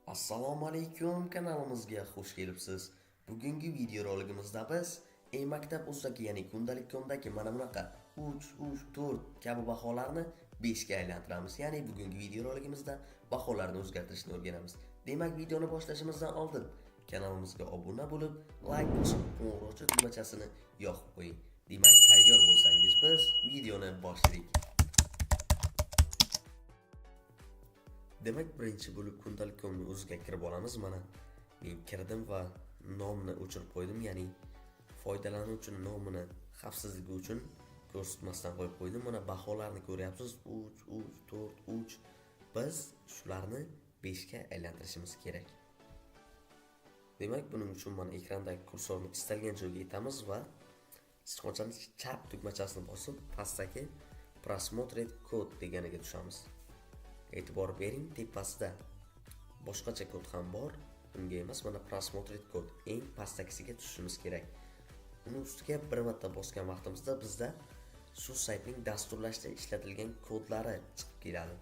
Assalomu alaykum, kanalimizga xush kelibsiz. Bugungi video roligimizda biz maktab uzdagi, ya'ni kundalik komdagi mana bunaqa 3, 3, 4 kabi baholarni 5 ga aylantiramiz. Ya'ni bugungi video roligimizda baholarni o'zgartirishni o'rganamiz. Demak, videoni boshlashimizdan oldin kanalimizga obuna bo'lib, like bosib, qo'ng'iroqcha tugmachasini yoqib qo'ying. Demak, tayyor bo'lsangiz biz videoni boshlaylik. Demak, birinchi bo'lib kundalik komni o'ziga kirib olamiz. Mana men kirdim va nomni o'chirib qo'ydim, ya'ni foydalanuvchi nomini xavfsizligi uchun ko'rsatmasdan qo'yib qo'ydim. Mana baholarni ko'ryapsiz. 3, 3, 4, 3. Biz shularni 5 ga aylantirishimiz kerak. Demak, buning uchun mana ekrandagi kursorni istalgan joyga yetamiz va sichqonchaning chap tugmachasini bosib, pastdagi просмотреть kod deganiga tushamiz. E'tibor bering, tepasida boshqacha kod ham bor. Unga emas, mana просмотреть kod eng pastdagisiga tushishimiz kerak. Uni ustiga bir marta bosgan vaqtimizda bizda shu saytning dasturlashda ishlatilgan kodlari chiqib keladi.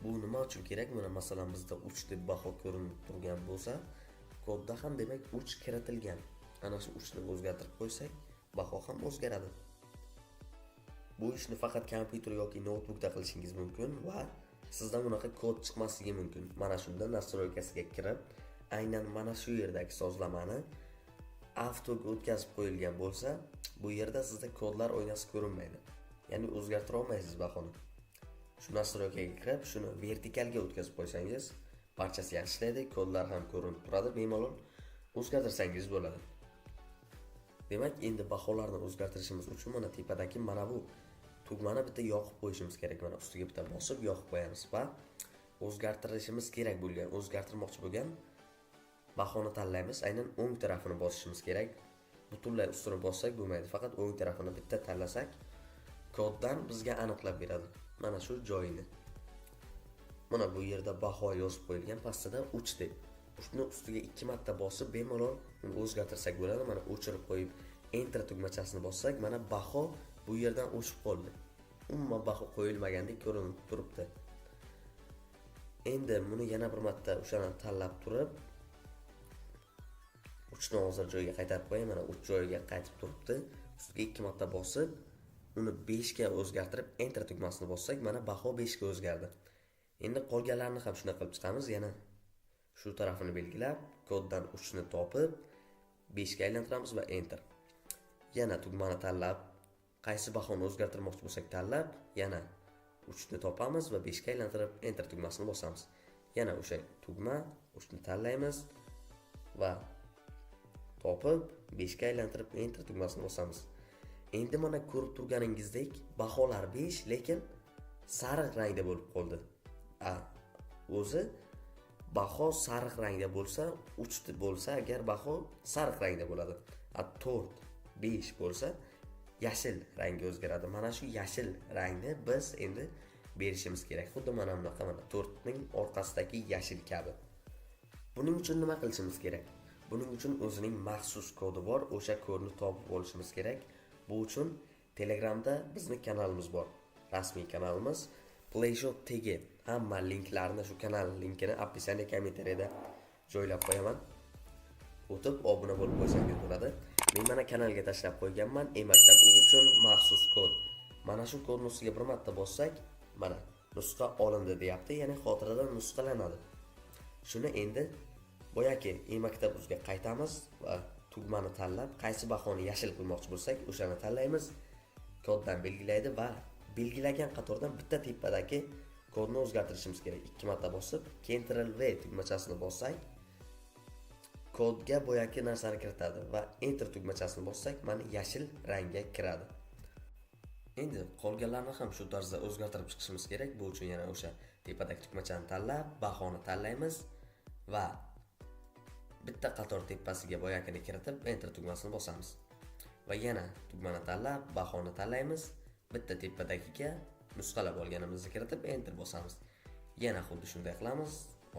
Bu nima uchun kerak? Mana masalan bizda 3 deb baho ko'rinib turgan bo'lsa, kodda ham demak 3 kiritilgan. Ana shu 3 ni o'zgartirib qo'ysak, baho ham o'zgaradi. Bu ishni faqat kompyuter yoki notebookda qilishingiz mumkin va sizdan bunaqa kod chiqmasligi mumkin. Mana shunda nastroykasiga kirib, aynan mana shu yerdagi sozlamani avtoga o'tkazib qo'yilgan bo'lsa, bu yerda sizda kodlar oynasi ko'rinmaydi. Ya'ni o'zgartira olmaysiz bahoni. Shu nastroykaga kirib, shuni vertikalga o'tkazib qo'ysangiz, barchasi yaxshi ishlaydi, kodlar ham ko'rinib turadi, bemalol o'zgartirsangiz bo'ladi. Demak, endi baholarni o'zgartirishimiz uchun mana tepadagi mana bu tugmani bitta yoqib qo'yishimiz kerak. Mana ustiga bitta bosib yoqib qo'yamiz va o'zgartirishimiz kerak bo'lgan, o'zgartirmoqchi bo'lgan bahoni tanlaymiz. Aynan o'ng tarafini bosishimiz kerak. Butunlay ustini bossak bo'lmaydi. Faqat o'ng tarafini bitta tanlasak, koddan bizga aniqlab beradi. Mana shu joyini. Mana bu yerda baho yozib qo'yilgan, pastida 3 deb. Shuni ustiga 2 marta bosib bemalol uni o'zgartirsak bo'ladi. Mana o'chirib qo'yib enter tugmachasini bossak, mana baho bu yerdan o'chib qoldi. Umuman baho qo'yilmagandek ko'rinib turibdi. Endi buni yana bir marta o'shani tanlab turib, uchni hozir joyiga qaytarib qo'yay. Mana uch joyiga qaytib turibdi. Ustiga 2 marta bosib, uni 5 ga o'zgartirib enter tugmasini bossak, mana baho 5 ga o'zgardi. Endi qolganlarini ham shuna qilib chiqamiz. Yana shu tarafini belgilab, koddan 3 ni topib 5 ga aylantiramiz va enter. Yana tugmani tanlab, qaysi bahoni o'zgartirmoqchi bo'lsak tanlab, yana 3 ni topamiz va 5 ga aylantirib enter tugmasini bosamiz. Yana o'sha tugma 3 ni tanlaymiz va topib 5 ga aylantirib enter tugmasini bosamiz. Endi mana ko'rib turganingizdek, baholar 5, lekin sariq rangda bo'lib qoldi. O'zi baho sariq rangda bo'lsa, 3 bo'lsa, agar baho sariq rangda bo'ladi. 4, 5 bo'lsa, yashil rangga o'zgaradi. Mana shu yashil rangni biz endi berishimiz kerak. Xuddi mana bunaqa, mana 4 ning orqasidagi yashil kabi. Buning uchun nima qilishimiz kerak? Buning uchun o'zining maxsus kodi bor. O'sha kodni topib olishimiz kerak. Bu uchun Telegramda bizning kanalimiz bor. Rasmiy kanalimiz PlayShop TG. Hamma linklarni, shu kanal linkini opisiya kommentariyada joylab qo'yaman. O'tib obuna bo'lib qo'ysangiz bo'ladi. Men mana kanalga tashlab qo'yganman. Maktab uchun maxsus kod. Mana shu kodni ustiga bir marta bossak, mana nusxa olindi deyapti, ya'ni xotiradan nusxalanadi. Shuni endi boyaki maktab ustiga qaytamiz va tugmani tanlab, qaysi bahoni yashil qilmoqchi bo'lsak, o'shani tanlaymiz. Koddan belgilaydi va belgilagan qatordan bitta tepadagi kodni o'zgartirishimiz kerak. 2 marta bosib, Ctrl-V tugmachasini bossak, kodga boyaki narsani kiritadi va enter tugmachasini bossak, mana yashil rangga kiradi. Endi qolganlarni ham shu tarzda o'zgartirib chiqishimiz kerak. Bu uchun yana o'sha tepadagi tugmachani tanlab, bahoni tanlaymiz va bitta qator tepasiga boyakini kiritib enter tugmasini bosamiz. Va yana tugmani tanlab, bahoni tanlaymiz, bitta tepadagiga nusxalab olganimizni kiritib enter bosamiz. Yana xuddi shunday qilamiz.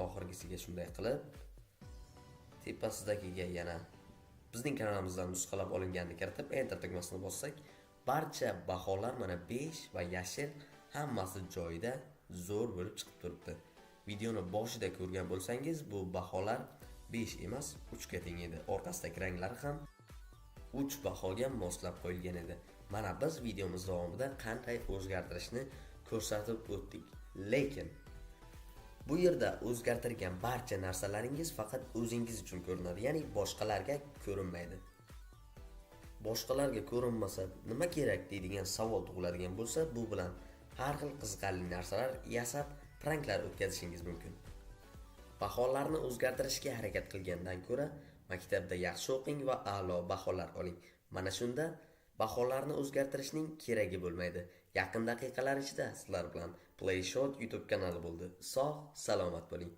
Oxirgisiga shunday qilib, tepasidagiga yana bizning kanalimizdan nusxalab olinganini kiritib enter tugmasini bossak, barcha baholar mana 5 va yashil hammasi joyida zo'r bo'lib chiqib turibdi. Videoni boshida ko'rgan bo'lsangiz, bu baholar 5 emas, 3 ga teng edi. Orqasidagi ranglar ham 3 bahoga moslab qo'yilgan edi. Mana biz videomiz davomida qanday o'zgartirishni ko'rsatib o'tdik. Lekin bu yerda o'zgartirgan barcha narsalaringiz faqat o'zingiz uchun ko'rinadi, ya'ni boshqalarga ko'rinmaydi. Boshqalarga ko'rinmasa nima kerak deydigan savol tug'iladigan bo'lsa, bu bilan har xil qiziqarli narsalar yasab, pranklar o'tkazishingiz mumkin. Baholarni o'zgartirishga harakat qilgandan ko'ra, maktabda yaxshi o'qing va a'lo baholar oling. Mana shunda baholarni o'zgartirishning keragi bo'lmaydi. Yaqin daqiqalar ichida sizlar bilan PlayShot YouTube kanali bo'ldi. Sog', salomat bo'ling.